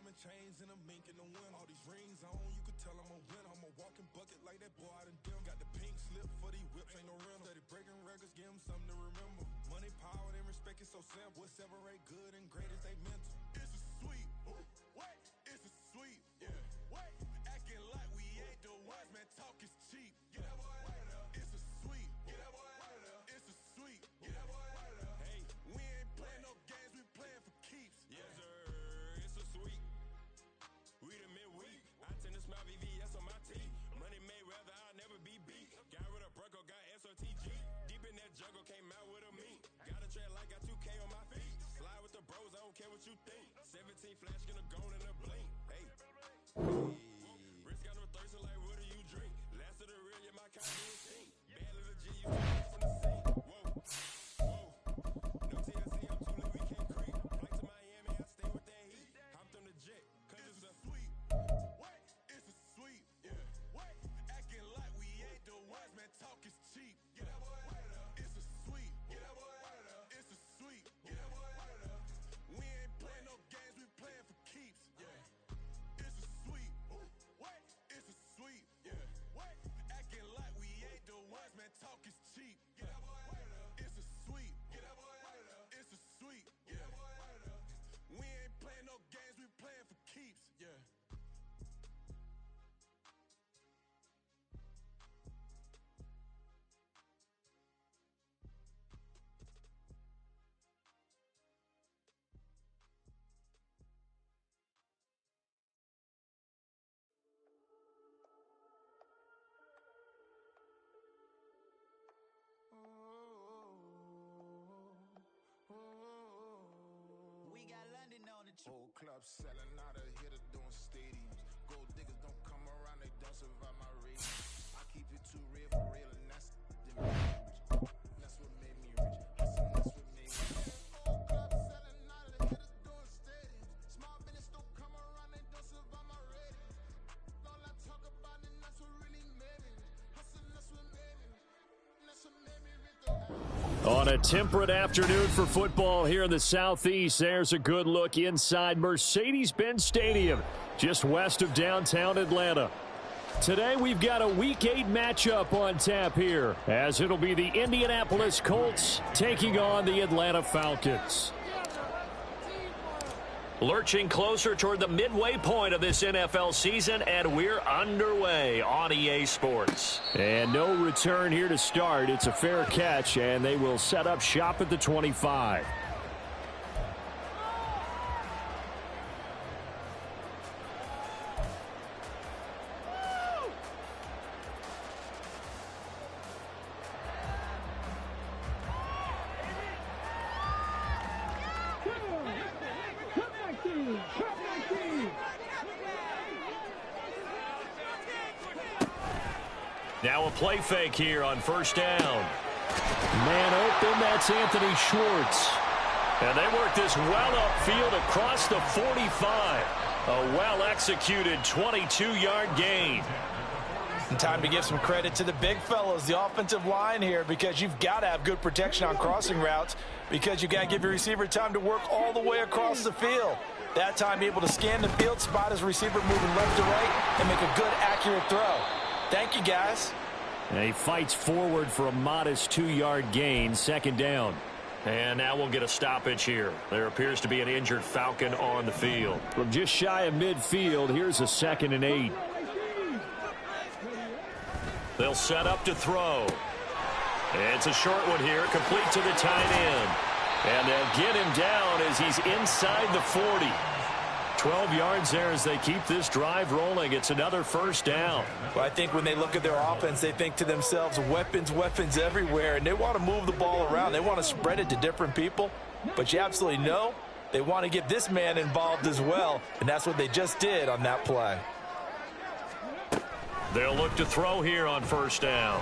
Diamond chains and a mink in the wind. All these rings on, you could tell I'm a winner. I'm a walking bucket like that boy out in dim. Got the pink slip for these whips, ain't no rental. Steady breaking records, give them something to remember. Money, power, and respect is so simple. What separate good and great is they mental. It's a sweet, what? It's a sweet, yeah. What? Acting like we ain't the ones, man. Talk is cheap. Get that boy out of there. It's a sweet, get that boy out of there. It's a sweet, get that boy out of there. Hey, we ain't playing no games, we playing for keeps. Yes, sir. It's a sweet. We the midweek. I tend to smile VVS on my teeth. Money made rather I'll never be beat. Got rid of Bronco, got SOTG. Deep in that jungle, came out with a meat. Got a tread like got 2K on my feet. Slide with the bros, I don't care what you think. 17 flash, gonna go in a blink. Hey. Wrist got no thirst, like what do you drink? Last of the real, yeah, my kind of instinct. Bad little G, you can from the sink. Whoa, whoa. No TLC, I'm too lit, we can't creep. Flight to Miami, I stay with that heat. Hopped on the jet, cause it's a sweet. What? It's a sweet. Yeah. What? Acting like we ain't the ones, man. Talk is cheap. Get that boy out of there. It's a sweet. Get that boy out of there. It's a sweet. Get that boy out of there. We ain't playing no games, we playing for keeps. Yeah. It's a sweet. What? It's a sweet. Yeah. What? Acting like we ain't the ones, man. Talk is cheap. Get that boy out of there. It's a sweet. Get that boy out of there. It's a sweet. Get that boy out of there. We ain't playing no games, we playing for keeps. Yeah. We got London on the Whole club selling out of hitter doing stadiums. Gold diggers don't come around, they don't survive my race. I keep it too real for real, and that's what made me rich. Hustle, that's what made me rich. Whole club selling out of hitters doing stadiums. Small business don't come around, they don't survive my rating. All I talk about, and that's what really made me rich. Hustle, that's what made me rich. That's what made me rich though. On a temperate afternoon for football here in the Southeast, there's a good look inside Mercedes-Benz Stadium, just west of downtown Atlanta. Today we've got a Week 8 matchup on tap here, as it'll be the Indianapolis Colts taking on the Atlanta Falcons. Lurching closer toward the midway point of this NFL season, and we're underway on EA Sports. And no return here to start. It's a fair catch, and they will set up shop at the 25. Now a play fake here on first down. Man open, that's Anthony Schwartz. And they work this well upfield across the 45. A well-executed 22-yard gain. And time to give some credit to the big fellows, the offensive line here, because you've got to have good protection on crossing routes, because you've got to give your receiver time to work all the way across the field. That time able to scan the field, spot his receiver moving left to right, and make a good, accurate throw. Thank you, guys. And he fights forward for a modest 2-yard gain, second down. And now we'll get a stoppage here. There appears to be an injured Falcon on the field. From just shy of midfield, here's a 2nd and 8. They'll set up to throw. It's a short one here, complete to the tight end. And they'll get him down as he's inside the 40. 12 yards there as they keep this drive rolling. It's another first down. Well, I think when they look at their offense, they think to themselves, weapons, weapons everywhere, and they want to move the ball around. They want to spread it to different people, but you absolutely know they want to get this man involved as well, and that's what they just did on that play. They'll look to throw here on first down.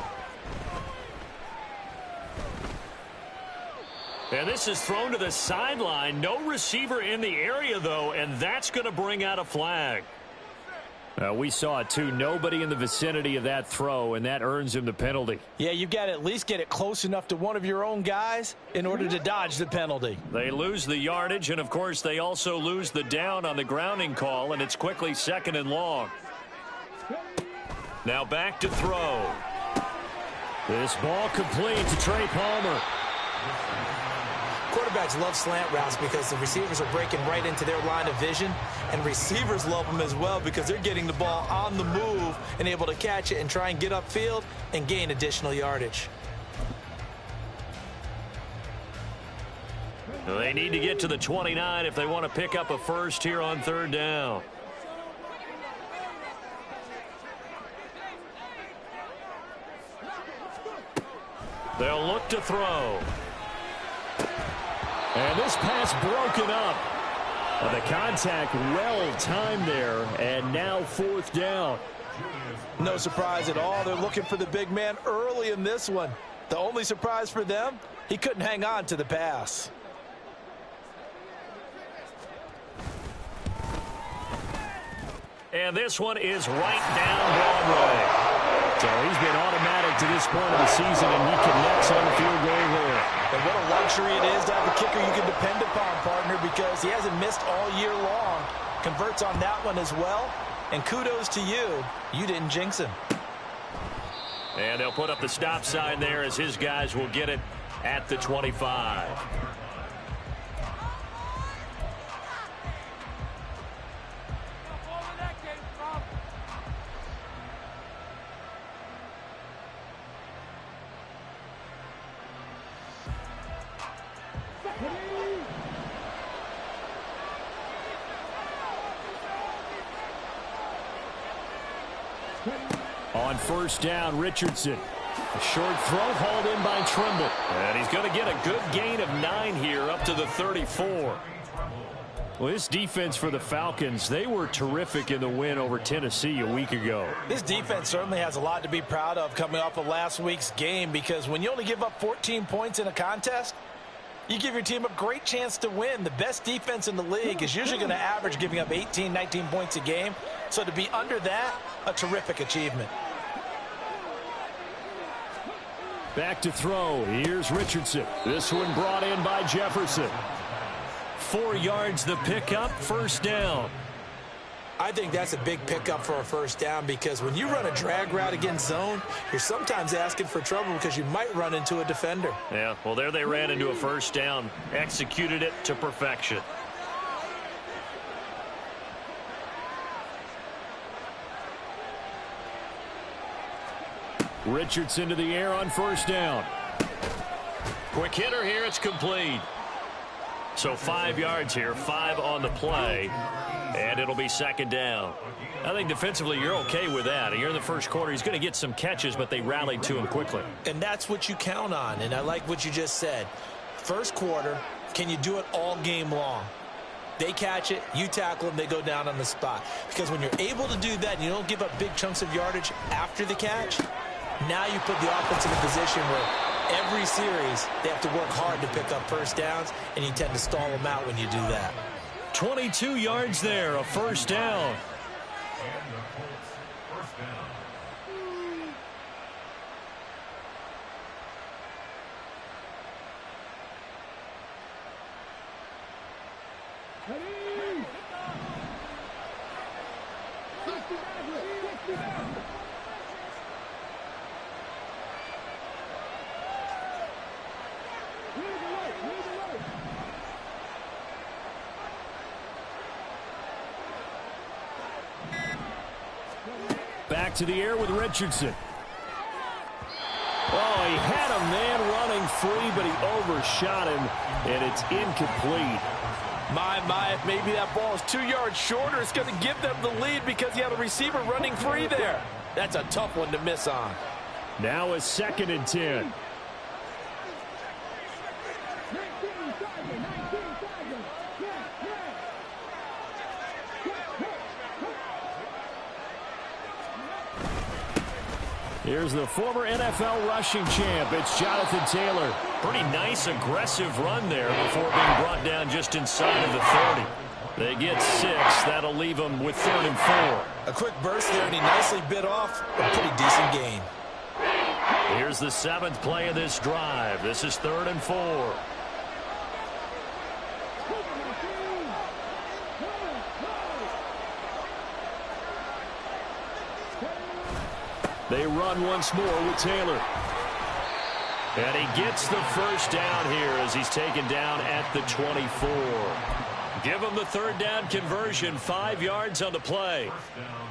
And this is thrown to the sideline. No receiver in the area, though, and that's going to bring out a flag. We saw it, too. Nobody in the vicinity of that throw, and that earns him the penalty. Yeah, you've got to at least get it close enough to one of your own guys in order to dodge the penalty. They lose the yardage, and, of course, they also lose the down on the grounding call, and it's quickly 2nd and long. Now back to throw. This ball complete to Trey Palmer. Quarterbacks love slant routes because the receivers are breaking right into their line of vision, and receivers love them as well because they're getting the ball on the move and able to catch it and try and get upfield and gain additional yardage. They need to get to the 29 if they want to pick up a first here on 3rd down. They'll look to throw. And this pass broken up. The contact well timed there, and now 4th down. No surprise at all. They're looking for the big man early in this one. The only surprise for them, he couldn't hang on to the pass. And this one is right down Broadway. So he's been automatic to this point of the season, and he connects on the field goal there. And what a luxury it is to have a kicker you can depend upon, partner, because he hasn't missed all year long. Converts on that one as well. And kudos to you. You didn't jinx him. And they'll put up the stop sign there as his guys will get it at the 25. On 1st down, Richardson. A short throw hauled in by Trimble. And he's going to get a good gain of 9 here up to the 34. Well, this defense for the Falcons, they were terrific in the win over Tennessee a week ago. This defense certainly has a lot to be proud of coming off of last week's game, because when you only give up 14 points in a contest, you give your team a great chance to win. The best defense in the league is usually going to average giving up 18, 19 points a game. So to be under that, a terrific achievement. Back to throw. Here's Richardson. This one brought in by Jefferson. 4 yards the pickup, 1st down. I think that's a big pickup for a 1st down, because when you run a drag route against zone, you're sometimes asking for trouble because you might run into a defender. Yeah, well, there they ran into a 1st down. Executed it to perfection. Richardson to the air on 1st down. Quick hitter here. It's complete. So 5 yards here, 5 on the play, and it'll be 2nd down. I think defensively you're okay with that. You're in the 1st quarter. He's going to get some catches, but they rallied to him quickly. And that's what you count on, and I like what you just said. 1st quarter, can you do it all game long? They catch it, you tackle them, they go down on the spot. Because when you're able to do that and you don't give up big chunks of yardage after the catch, now you put the offense in a position where every series they have to work hard to pick up 1st downs, and you tend to stall them out when you do that. 22 yards there, a 1st down. Back to the air with Richardson. Oh, he had a man running free, but he overshot him, and it's incomplete. My, maybe that ball is 2 yards shorter. It's going to give them the lead because he had a receiver running free there. That's a tough one to miss on. Now a 2nd and 10. Here's the former NFL rushing champ. It's Jonathan Taylor. Pretty nice, aggressive run there before being brought down just inside of the 30. They get 6. That'll leave them with 3rd and 4. A quick burst there, and he nicely bit off a pretty decent gain. Here's the 7th play of this drive. This is 3rd and 4. They run once more with Taylor. And he gets the first down here as he's taken down at the 24. Give him the 3rd down conversion, 5 yards on the play.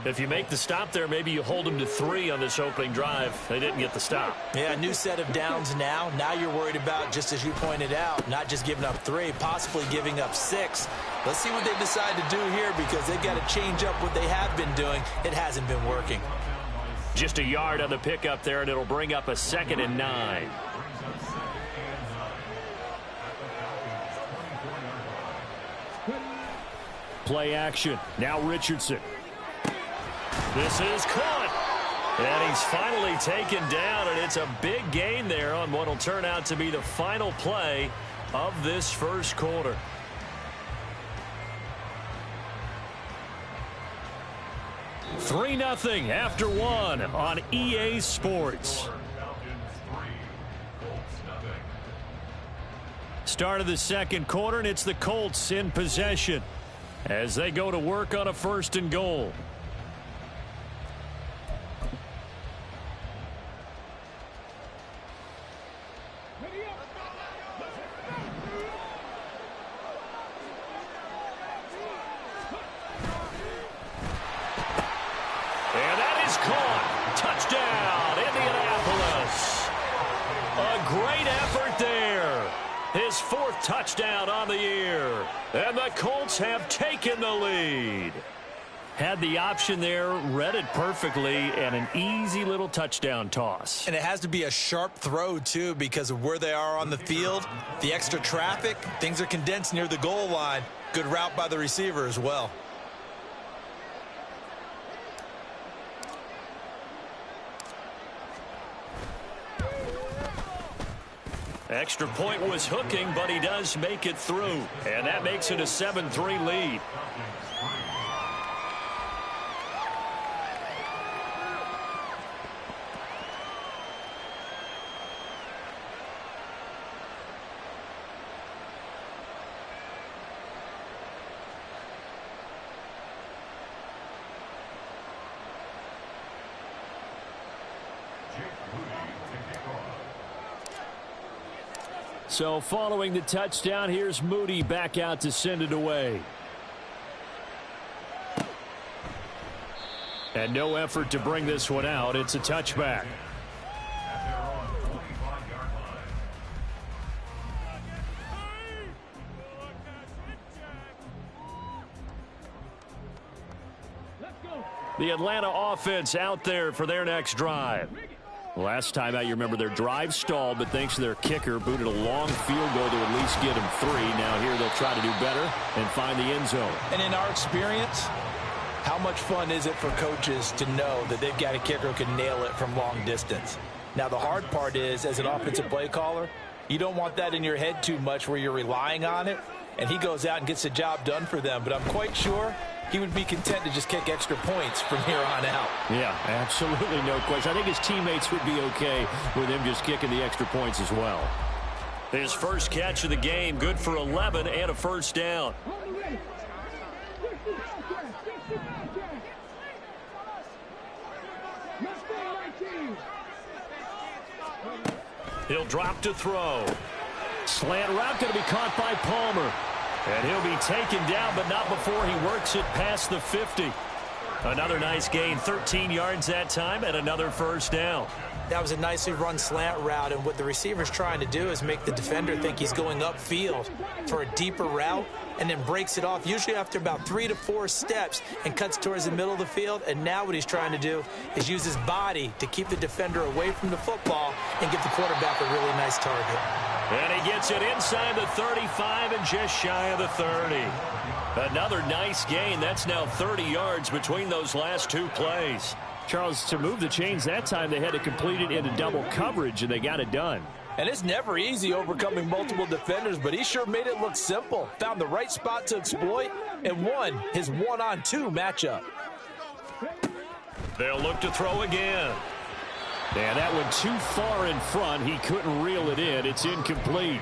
If you make the stop there, maybe you hold them to 3 on this opening drive. They didn't get the stop. Yeah, a new set of downs now. Now you're worried about, just as you pointed out, not just giving up 3, possibly giving up 6. Let's see what they decide to do here, because they've got to change up what they have been doing. It hasn't been working. Just a yard on the pickup there, and it'll bring up a 2nd and 9. Play action. Now Richardson. This is caught. And he's finally taken down, and it's a big gain there on what will turn out to be the final play of this first quarter. Three 0 after 1 on EA Sports. Start of the second quarter, and it's the Colts in possession as they go to work on a 1st and goal. And that is caught. Touchdown, Indianapolis. A great effort there. His 4th touchdown on the year. And the Colts have taken the lead. Had the option there, read it perfectly, and an easy little touchdown toss. And it has to be a sharp throw, too, because of where they are on the field. The extra traffic, things are condensed near the goal line. Good route by the receiver as well. Extra point was hooking, but he does make it through. And that makes it a 7-3 lead. So following the touchdown, here's Moody back out to send it away. And no effort to bring this one out. It's a touchback. The Atlanta offense out there for their next drive. Last time out, you remember their drive stalled, but thanks to their kicker, booted a long field goal to at least get them 3. Now here they'll try to do better and find the end zone. And in our experience, how much fun is it for coaches to know that they've got a kicker who can nail it from long distance? Now the hard part is, as an offensive play caller, you don't want that in your head too much where you're relying on it, and he goes out and gets the job done for them. But I'm quite sure he would be content to just kick extra points from here on out. Yeah, absolutely no question. I think his teammates would be okay with him just kicking the extra points as well. His first catch of the game, good for 11 and a first down. He'll drop to throw. Slant route going to be caught by Palmer. And he'll be taken down, but not before he works it past the 50. Another nice gain, 13 yards that time, and another first down. That was a nicely run slant route, and what the receiver's trying to do is make the defender think he's going upfield for a deeper route, and then breaks it off, usually after about 3 to 4 steps, and cuts towards the middle of the field. And now what he's trying to do is use his body to keep the defender away from the football and give the quarterback a really nice target. And he gets it inside the 35 and just shy of the 30. Another nice gain. That's now 30 yards between those last 2 plays. Charles, to move the chains that time, they had to complete it into double coverage, and they got it done. And it's never easy overcoming multiple defenders, but he sure made it look simple. Found the right spot to exploit and won his one-on-two matchup. They'll look to throw again. And that one too far in front. He couldn't reel it in. It's incomplete.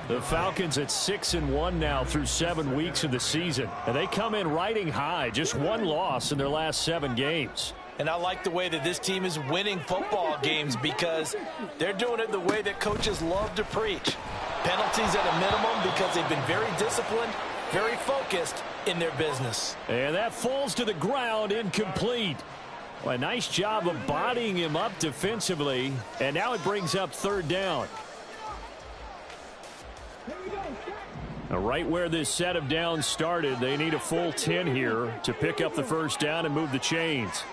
The Falcons at 6-1 now through 7 weeks of the season. And they come in riding high. Just one loss in their last 7 games. And I like the way that this team is winning football games because they're doing it the way that coaches love to preach. Penalties at a minimum because they've been very disciplined, very focused in their business. And that falls to the ground, incomplete. Well, a nice job of bodying him up defensively. And now it brings up 3rd down. Now, right where this set of downs started, they need a full 10 here to pick up the 1st down and move the chains.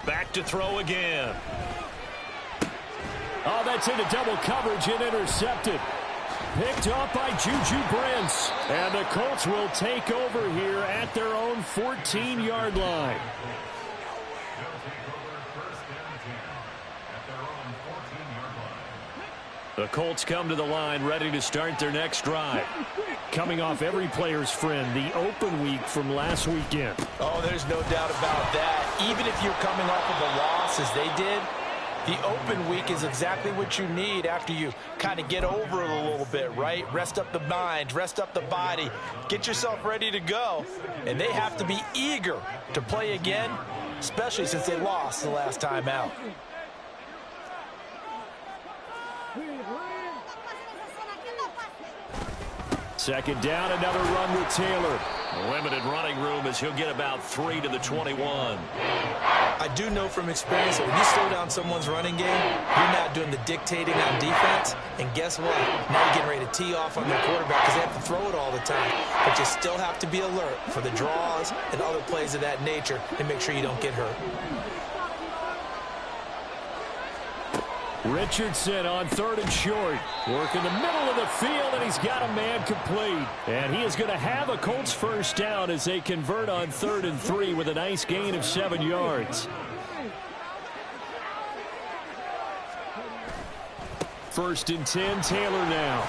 Back to throw again. Oh, that's into double coverage and intercepted. Picked off by Juju Brents. And the Colts will take over here at their own 14-yard line. The Colts come to the line ready to start their next drive. Coming off every player's friend, the open week from last weekend. Oh, there's no doubt about that. Even if you're coming off of a loss as they did, the open week is exactly what you need after you kind of get over it a little bit, right? Rest up the mind, rest up the body, get yourself ready to go. And they have to be eager to play again, especially since they lost the last time out. 2nd down, another run with Taylor. Limited running room as he'll get about 3 to the 21. I do know from experience that when you slow down someone's running game, you're not doing the dictating on defense. And guess what? Now you're getting ready to tee off on their quarterback because they have to throw it all the time. But you still have to be alert for the draws and other plays of that nature and make sure you don't get hurt. Richardson on 3rd and short. Work in the middle of the field, and he's got a man complete. And he is going to have a Colts 1st down as they convert on 3rd and 3 with a nice gain of 7 yards. 1st and 10, Taylor now.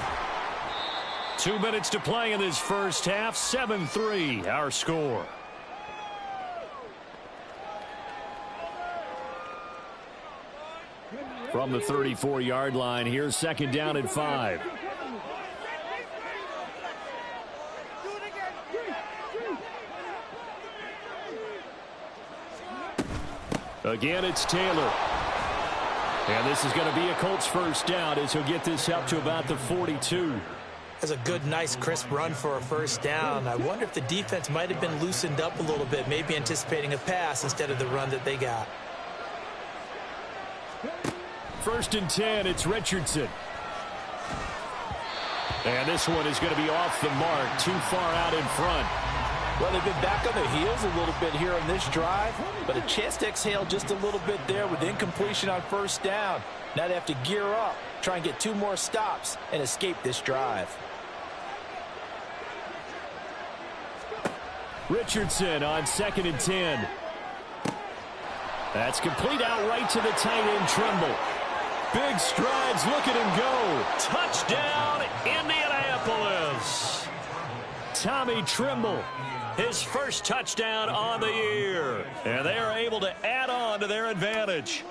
2 minutes to play in this first half. 7-3, our score. From the 34-yard line here, 2nd down and 5. Again, it's Taylor. And this is going to be a Colts 1st down as he'll get this up to about the 42. That's a good, nice, crisp run for a 1st down. I wonder if the defense might have been loosened up a little bit, maybe anticipating a pass instead of the run that they got. 1st and 10, it's Richardson. And this one is going to be off the mark, too far out in front. Well, they've been back on their heels a little bit here on this drive, but a chance to exhale just a little bit there with incompletion on 1st down. Now they have to gear up, try and get 2 more stops, and escape this drive. Richardson on 2nd and 10. That's complete out right to the tight end, Trimble. Big strides, look at him go. Touchdown, Indianapolis. Tommy Trimble, his 1st touchdown on the year. And they are able to add on to their advantage.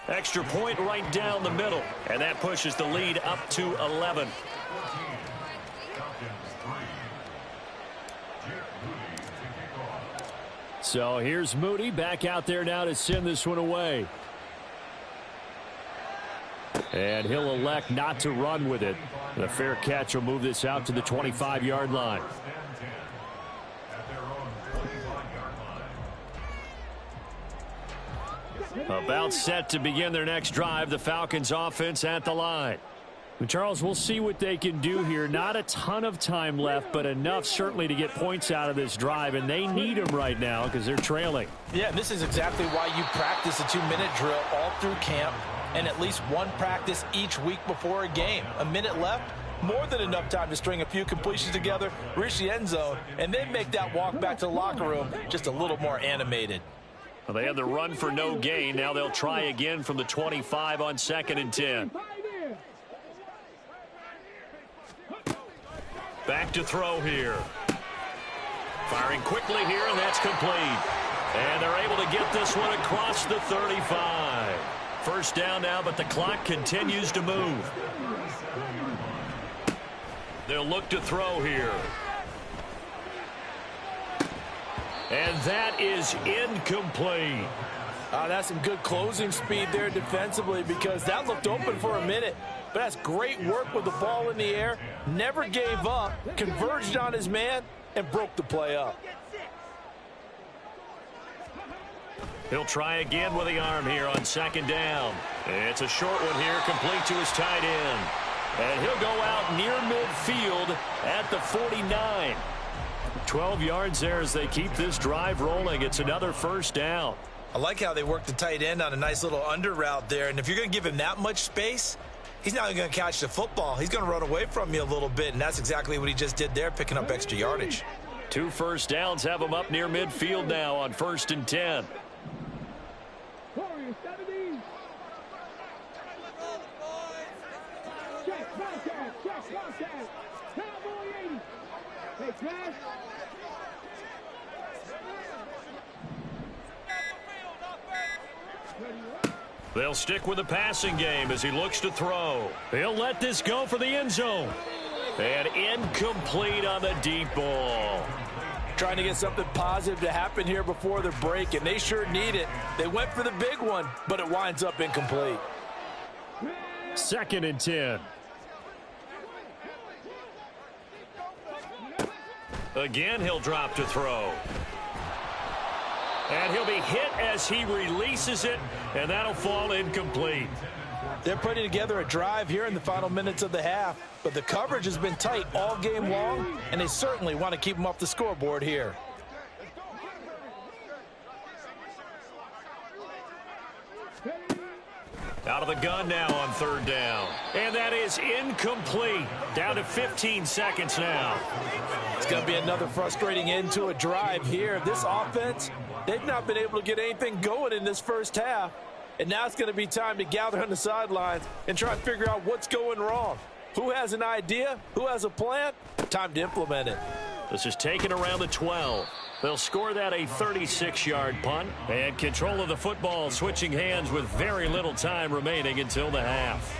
Extra point right down the middle. And that pushes the lead up to 11. So here's Moody back out there now to send this one away. And he'll elect not to run with it. The fair catch will move this out to the 25-yard line. About set to begin their next drive. The Falcons offense at the line. Charles, we'll see what they can do here. Not a ton of time left, but enough certainly to get points out of this drive, and they need them right now because they're trailing. Yeah, this is exactly why you practice a 2-minute drill all through camp and at least one practice each week before a game. A minute left, more than enough time to string a few completions together, reach the end zone, and then make that walk back to the locker room just a little more animated. Well, they had the run for no gain. Now they'll try again from the 25 on 2nd and 10. Back to throw here. Firing quickly here, and that's complete. And they're able to get this one across the 35. First down now, but the clock continues to move. They'll look to throw here. And that is incomplete. That's some good closing speed there defensively, because that looked open for a minute. But that's great work with the ball in the air. Never gave up, converged on his man, and broke the play up. He'll try again with the arm here on 2nd down. It's a short one here, complete to his tight end. And he'll go out near midfield at the 49. 12 yards there as they keep this drive rolling. It's another first down. I like how they work the tight end on a nice little under route there. And if you're going to give him that much space, he's not going to catch the football. He's going to run away from you a little bit, and that's exactly what he just did there, picking up extra yardage. 2 first downs have him up near midfield now on 1st and 10. They'll stick with the passing game as he looks to throw. He'll let this go for the end zone. And incomplete on the deep ball. Trying to get something positive to happen here before the break, and they sure need it. They went for the big one, but it winds up incomplete. 2nd and 10. Again, he'll drop to throw. And he'll be hit as he releases it, and that'll fall incomplete. They're putting together a drive here in the final minutes of the half, but the coverage has been tight all game long, and they certainly want to keep them off the scoreboard here. Out of the gun now on 3rd down. And that is incomplete. Down to 15 seconds now. It's going to be another frustrating end to a drive here. This offense, they've not been able to get anything going in this first half. And now it's going to be time to gather on the sidelines and try and figure out what's going wrong. Who has an idea? Who has a plan? Time to implement it. This is taken around the 12. They'll score that a 36-yard punt. And control of the football switching hands with very little time remaining until the half.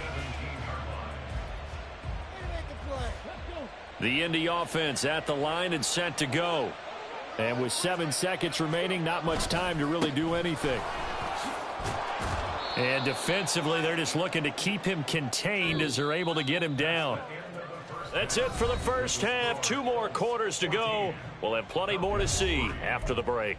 The Indy offense at the line and set to go. And with 7 seconds remaining, not much time to really do anything. And defensively, they're just looking to keep him contained as they're able to get him down. That's it for the first half. 2 more quarters to go. We'll have plenty more to see after the break.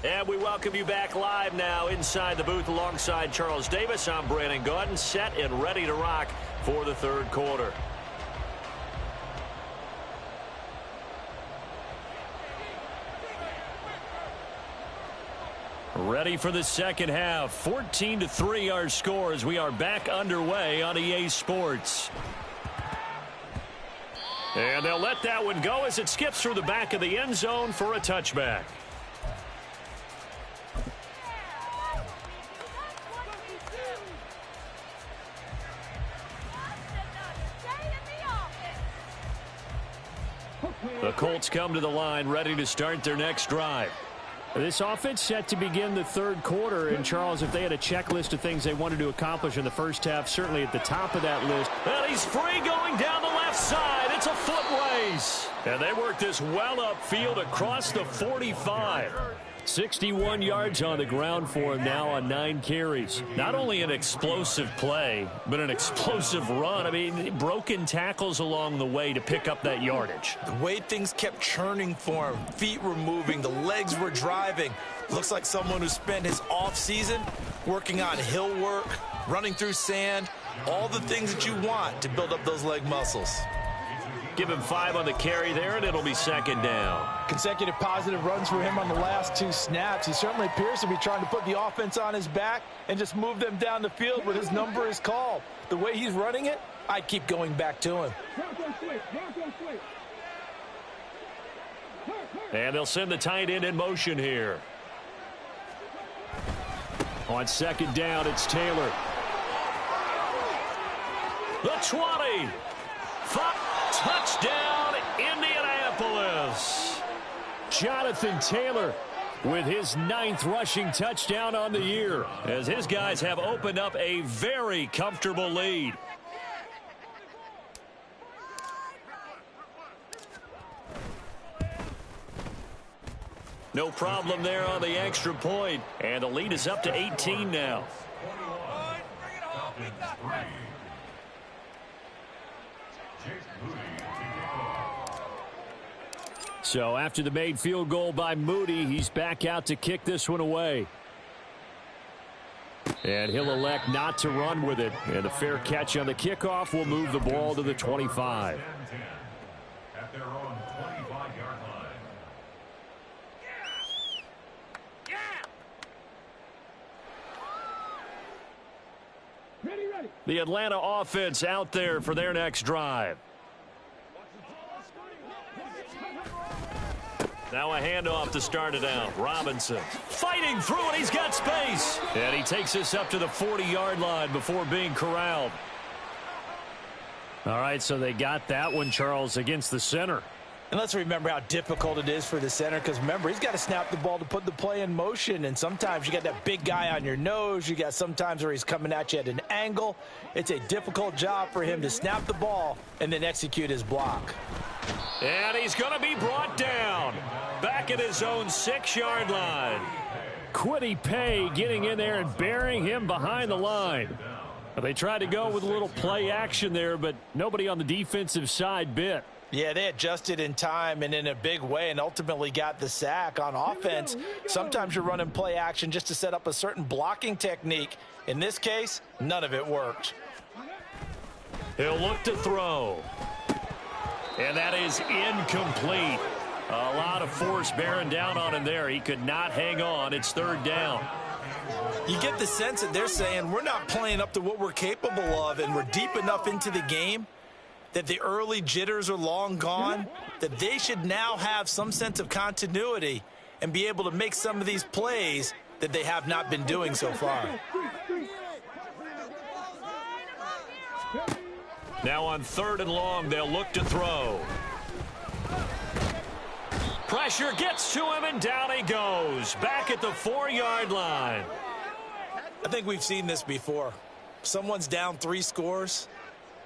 And we welcome you back live now inside the booth alongside Charles Davis. I'm Brandon Gaudin, set and ready to rock for the 3rd quarter. Ready for the second half. 14-3 our score as we are back underway on EA Sports. And they'll let that one go as it skips through the back of the end zone for a touchback. The Colts come to the line ready to start their next drive. This offense set to begin the 3rd quarter. And, Charles, if they had a checklist of things they wanted to accomplish in the first half, certainly at the top of that list. And he's free going down the left side. It's a foot race. And they work this well upfield across the 45. 61 yards on the ground for him now on 9 carries. Not only an explosive play, but an explosive run. I mean, broken tackles along the way to pick up that yardage. The way things kept churning for him, feet were moving, the legs were driving. Looks like someone who spent his offseason working on hill work, running through sand, all the things that you want to build up those leg muscles. Give him 5 on the carry there, and it'll be 2nd down. Consecutive positive runs for him on the last 2 snaps. He certainly appears to be trying to put the offense on his back and just move them down the field when his number is called. The way he's running it, I'd keep going back to him. And they'll send the tight end in motion here. On 2nd down, it's Taylor. The 20. Touchdown, Indianapolis. Jonathan Taylor with his 9th rushing touchdown on the year, as his guys have opened up a very comfortable lead. No problem there on the extra point, and the lead is up to 18 now. So after the made field goal by Moody, he's back out to kick this one away. And he'll elect not to run with it. And a fair catch on the kickoff will move the ball to the 25. At their own 25-yard line. The Atlanta offense out there for their next drive. Now a handoff to start it out. Robinson fighting through it. He's got space. And he takes us up to the 40-yard line before being corralled. All right, so they got that one, Charles, against the center. And let's remember how difficult it is for the center, because remember, he's got to snap the ball to put the play in motion, and sometimes you got that big guy on your nose. You got sometimes where he's coming at you at an angle. It's a difficult job for him to snap the ball and then execute his block. And he's going to be brought down back at his own 6-yard line. Quiddy Pay getting in there and burying him behind the line. They tried to go with a little play action there, but nobody on the defensive side bit. Yeah, they adjusted in time and in a big way and ultimately got the sack. On offense, sometimes you're running play action just to set up a certain blocking technique. In this case, none of it worked. He'll look to throw. And that is incomplete. A lot of force bearing down on him there. He could not hang on. It's 3rd down. You get the sense that they're saying we're not playing up to what we're capable of, and we're deep enough into the game that the early jitters are long gone, that they should now have some sense of continuity and be able to make some of these plays that they have not been doing so far. Now on 3rd and long, they'll look to throw. Pressure gets to him, and down he goes. Back at the 4-yard line. I think we've seen this before. Someone's down 3 scores.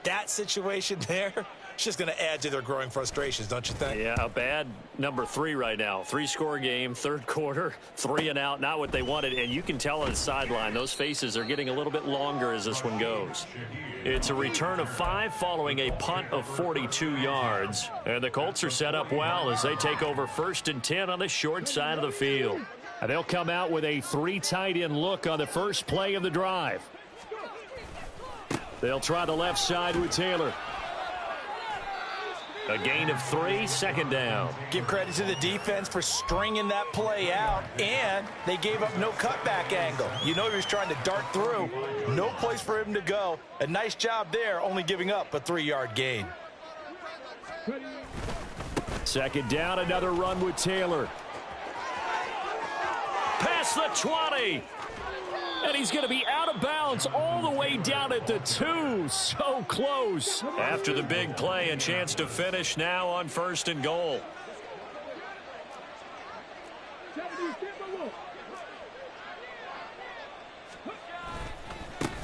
That situation there, it's just going to add to their growing frustrations, don't you think? Yeah, a bad number 3 right now. 3-score game, 3rd quarter, 3 and out, not what they wanted. And you can tell on the sideline, those faces are getting a little bit longer as this one goes. It's a return of 5 following a punt of 42 yards. And the Colts are set up well as they take over 1st and 10 on the short side of the field. And they'll come out with a 3 tight end look on the first play of the drive. They'll try the left side with Taylor. A gain of 3, 2nd down. Give credit to the defense for stringing that play out, and they gave up no cutback angle. You know he was trying to dart through. No place for him to go. A nice job there, only giving up a 3-yard gain. 2nd down, another run with Taylor. Past the 20. And he's going to be out of bounds all the way down at the 2. So close. After the big play, a chance to finish now on 1st and goal.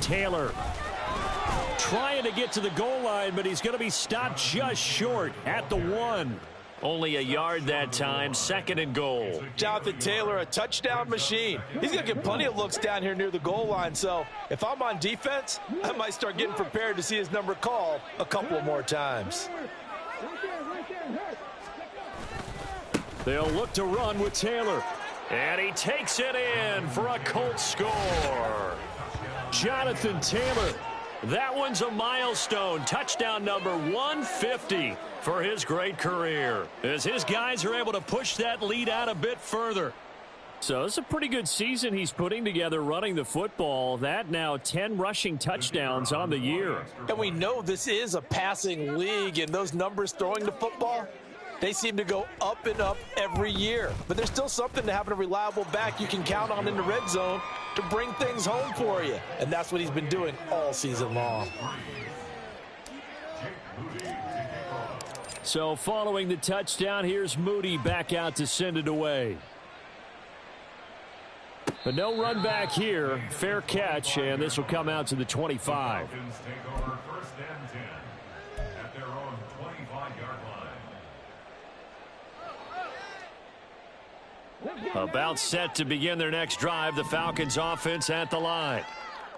Taylor trying to get to the goal line, but he's going to be stopped just short at the 1. Only a yard that time, 2nd and goal. Jonathan Taylor, a touchdown machine. He's going to get plenty of looks down here near the goal line. So if I'm on defense, I might start getting prepared to see his number called a couple more times. They'll look to run with Taylor. And he takes it in for a Colts score. Jonathan Taylor. That one's a milestone. Touchdown number 150 for his great career, as his guys are able to push that lead out a bit further. So it's a pretty good season he's putting together running the football. That now 10 rushing touchdowns on the year. And we know this is a passing league, and those numbers throwing the football, they seem to go up and up every year. But there's still something to having a reliable back you can count on in the red zone to bring things home for you. And that's what he's been doing all season long. So following the touchdown, here's Moody back out to send it away. But no run back here. Fair catch, and this will come out to the 25. About set to begin their next drive, the Falcons offense at the line.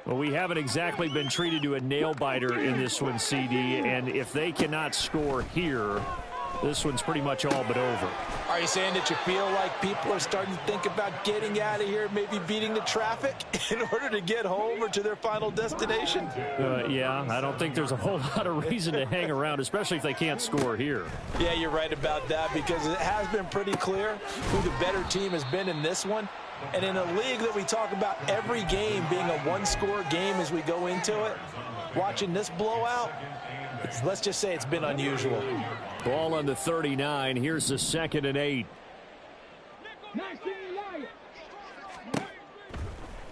Well, we haven't exactly been treated to a nail-biter in this one, CD, and if they cannot score here, this one's pretty much all but over. Are you saying that you feel like people are starting to think about getting out of here, maybe beating the traffic in order to get home or to their final destination? Yeah, I don't think there's a whole lot of reason to hang around, especially if they can't score here. Yeah, you're right about that, because it has been pretty clear who the better team has been in this one. And in a league that we talk about every game being a one-score game as we go into it, watching this blowout, let's just say it's been unusual. Ball on the 39. Here's the 2nd and 8.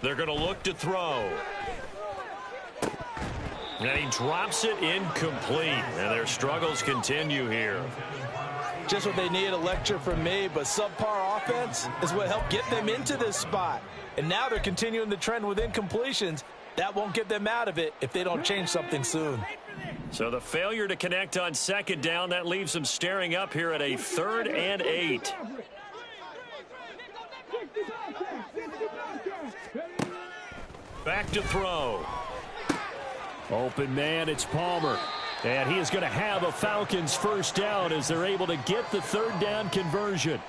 They're going to look to throw. And he drops it incomplete. And their struggles continue here. Just what they need, a lecture from me, but subpar offense is what helped get them into this spot. And now they're continuing the trend with incompletions. That won't get them out of it if they don't change something soon. So the failure to connect on 2nd down, that leaves them staring up here at a 3rd and 8. Back to throw. Open man, it's Palmer. And he is going to have a Falcons first down as they're able to get the 3rd down conversion.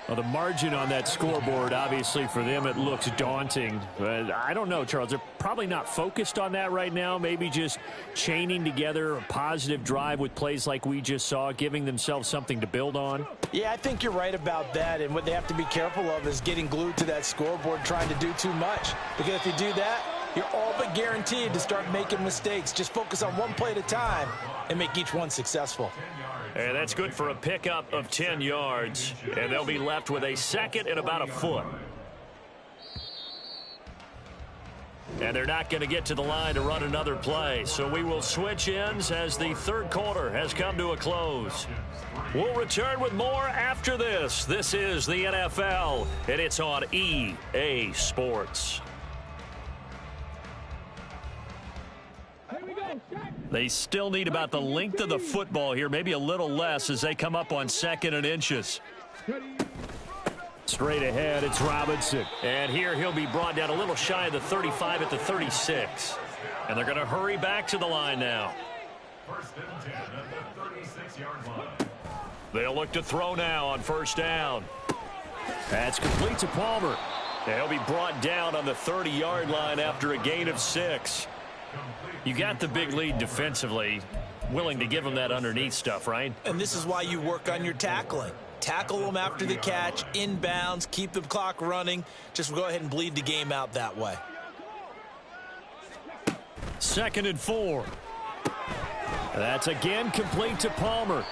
Well, the margin on that scoreboard, obviously for them, it looks daunting. But I don't know, Charles. They're probably not focused on that right now. Maybe just chaining together a positive drive with plays like we just saw, giving themselves something to build on. Yeah, I think you're right about that. And what they have to be careful of is getting glued to that scoreboard trying to do too much. Because if you do that, you're all but guaranteed to start making mistakes. Just focus on one play at a time and make each one successful. And that's good for a pickup of 10 yards. And they'll be left with a 2nd and about a foot. And they're not going to get to the line to run another play. So we will switch ends as the 3rd quarter has come to a close. We'll return with more after this. This is the NFL, and it's on EA Sports. They still need about the length of the football here, maybe a little less as they come up on 2nd and inches. Straight ahead, it's Robinson. And here he'll be brought down a little shy of the 35 at the 36. And they're going to hurry back to the line now. 1st and 10 at the 36-yard line. They'll look to throw now on 1st down. That's complete to Palmer. He'll be brought down on the 30-yard line after a gain of 6. You got the big lead defensively, willing to give them that underneath stuff, right? And this is why you work on your tackling. Tackle them after the catch, inbounds, keep the clock running. Just go ahead and bleed the game out that way. 2nd and 4. That's again complete to Palmer.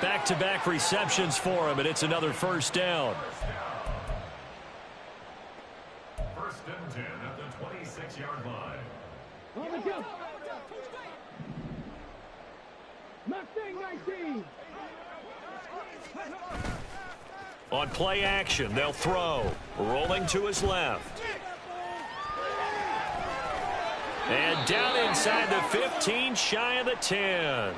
Back-to-back receptions for him, and it's another 1st down. 1st and 10 at the 26-yard line. On play action, they'll throw. Rolling to his left. And down inside the 15, shy of the 10.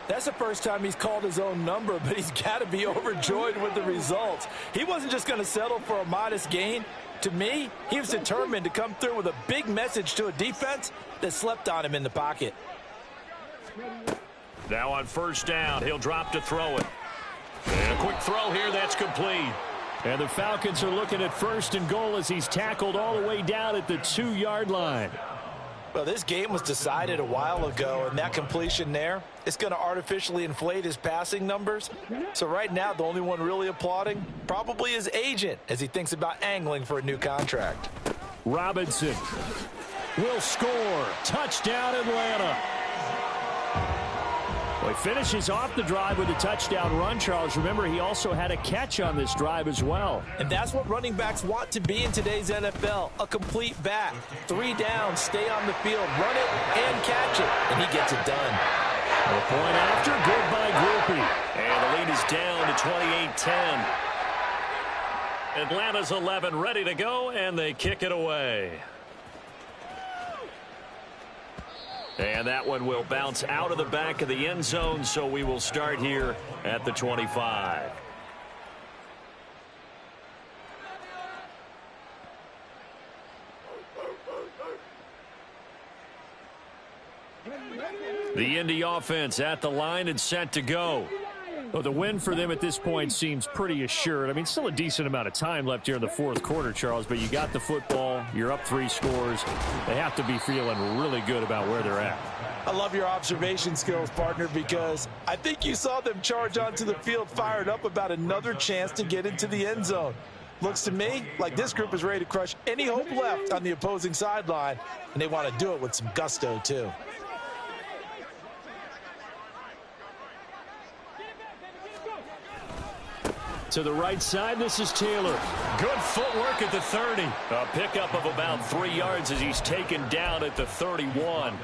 That's the first time he's called his own number, but he's got to be overjoyed with the results. He wasn't just going to settle for a modest gain. To me, he was determined to come through with a big message to a defense that slept on him in the pocket. Now on first down, he'll drop to throw it. And a quick throw here, that's complete. And the Falcons are looking at first and goal as he's tackled all the way down at the 2-yard line. Well, this game was decided a while ago, and that completion there, it's going to artificially inflate his passing numbers. So right now, the only one really applauding, probably his agent, as he thinks about angling for a new contract. Robinson will score. Touchdown, Atlanta. Well, he finishes off the drive with a touchdown run, Charles. Remember, he also had a catch on this drive as well. And that's what running backs want to be in today's NFL, a complete back. 3 downs, stay on the field, run it, and catch it, and he gets it done. The point after, good by Groupie. And the lead is down to 28-10. Atlanta's 11 ready to go, and they kick it away. And that one will bounce out of the back of the end zone, so we will start here at the 25. The Indy offense at the line and set to go. Well, the win for them at this point seems pretty assured. I mean, still a decent amount of time left here in the fourth quarter, Charles, but you got the football, you're up 3 scores. They have to be feeling really good about where they're at. I love your observation skills, partner, because I think you saw them charge onto the field fired up about another chance to get into the end zone. Looks to me like this group is ready to crush any hope left on the opposing sideline, and they want to do it with some gusto, too. To the right side, this is Taylor. Good footwork at the 30. A pickup of about 3 yards as he's taken down at the 31.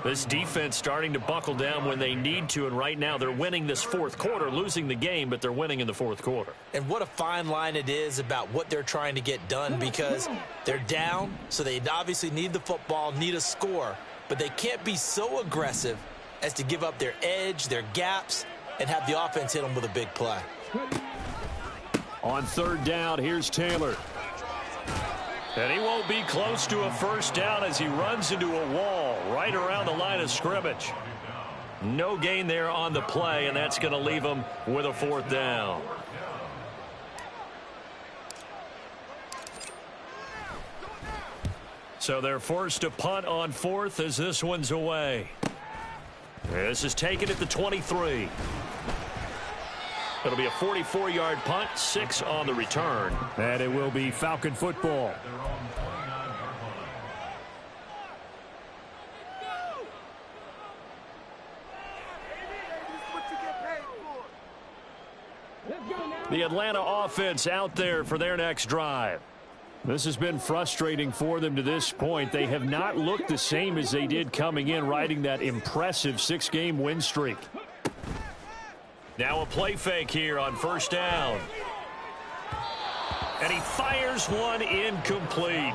This defense starting to buckle down when they need to, and right now they're winning this fourth quarter, losing the game, but they're winning in the fourth quarter. And what a fine line it is about what they're trying to get done, because they're down, so they obviously need the football, need a score, but they can't be so aggressive as to give up their edge, their gaps, and have the offense hit them with a big play. On third down, here's Taylor. And he won't be close to a first down as he runs into a wall right around the line of scrimmage. No gain there on the play, and that's going to leave him with a fourth down. So they're forced to punt on fourth as this one's away. This is taken at the 23. It'll be a 44-yard punt, 6 on the return. And it will be Falcon football. The Atlanta offense out there for their next drive. This has been frustrating for them to this point. They have not looked the same as they did coming in, riding that impressive 6-game win streak. Now a play fake here on first down. And he fires one incomplete.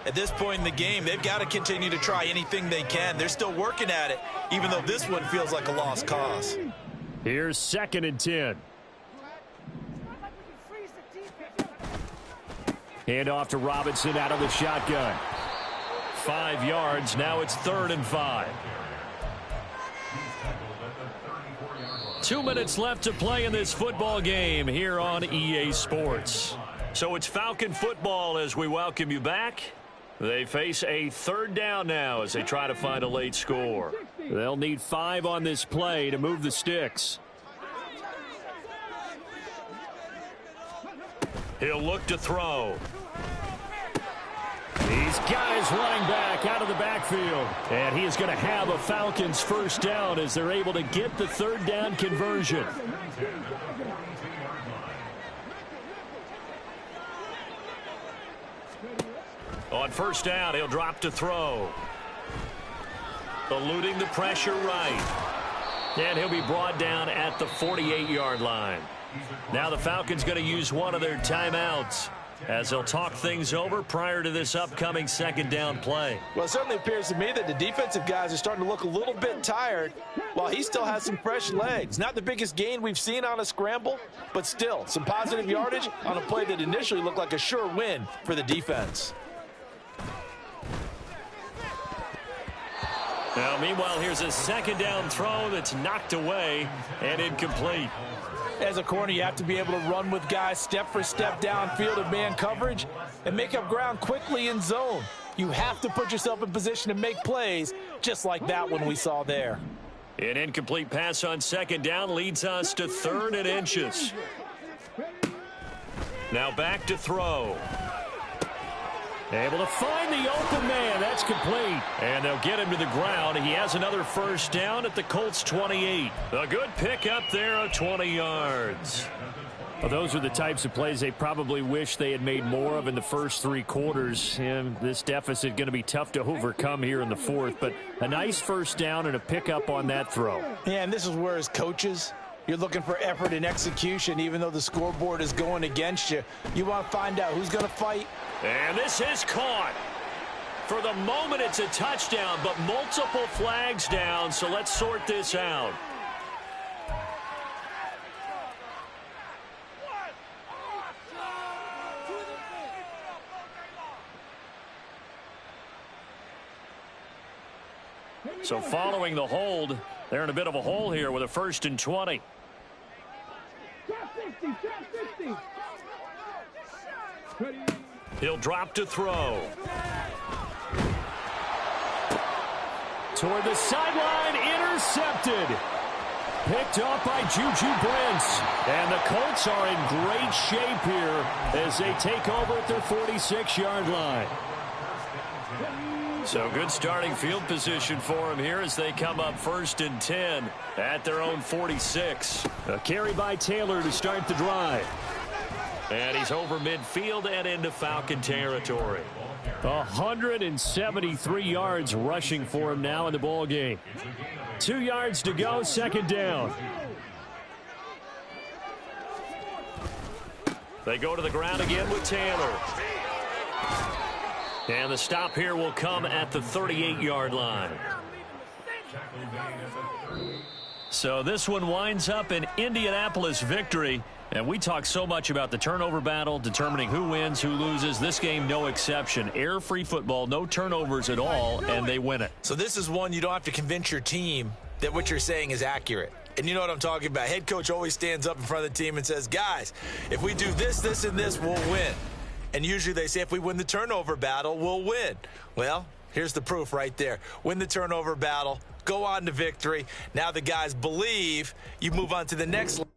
At this point in the game, they've got to continue to try anything they can. They're still working at it, even though this one feels like a lost cause. Here's 2nd and 10. Hand off to Robinson out of the shotgun. 5 yards. Now it's 3rd and 5. 2 minutes left to play in this football game here on EA Sports. So it's Falcon football as we welcome you back. They face a 3rd down now as they try to find a late score. They'll need 5 on this play to move the sticks. He'll look to throw. He's got his running back out of the backfield. And he is going to have a Falcons first down as they're able to get the 3rd down conversion. On first down, he'll drop to throw. Eluding the pressure right. And he'll be brought down at the 48-yard line. Now the Falcons going to use one of their timeouts as they'll talk things over prior to this upcoming 2nd down play. Well, it certainly appears to me that the defensive guys are starting to look a little bit tired. Well, he still has some fresh legs. Not the biggest gain we've seen on a scramble, but still some positive yardage on a play that initially looked like a sure win for the defense. Now, meanwhile, here's a second down throw that's knocked away and incomplete. As a corner, you have to be able to run with guys step for step downfield in man coverage and make up ground quickly in zone. You have to put yourself in position to make plays, just like that one we saw there. An incomplete pass on second down leads us to 3rd and inches. Now back to throw. Able to find the open man. That's complete. And they'll get him to the ground. He has another first down at the Colts 28. A good pickup there of 20 yards. Well, those are the types of plays they probably wish they had made more of in the first 3 quarters. And this deficit going to be tough to overcome here in the 4th. But a nice first down and a pickup on that throw. Yeah, and this is where as coaches, you're looking for effort and execution. Even though the scoreboard is going against you, you want to find out who's going to fight. And this is caught. For the moment, it's a touchdown, but multiple flags down, so let's sort this out. So following the hold, they're in a bit of a hole here with a 1st and 20. He'll drop to throw. Toward the sideline, intercepted. Picked up by Juju Brents. And the Colts are in great shape here as they take over at their 46-yard line. So good starting field position for him here as they come up 1st and 10 at their own 46. A carry by Taylor to start the drive. And he's over midfield and into Falcon territory. 173 yards rushing for him now in the ball game. 2 yards to go, second down. They go to the ground again with Taylor. And the stop here will come at the 38-yard line. So this one winds up an Indianapolis victory. And we talk so much about the turnover battle, determining who wins, who loses. This game, no exception. Air-free football, no turnovers at all, and they win it. So this is one you don't have to convince your team that what you're saying is accurate. And you know what I'm talking about. Head coach always stands up in front of the team and says, guys, if we do this, this, and this, we'll win. And usually they say if we win the turnover battle, we'll win. Well, here's the proof right there. Win the turnover battle, go on to victory. Now the guys believe you move on to the next level.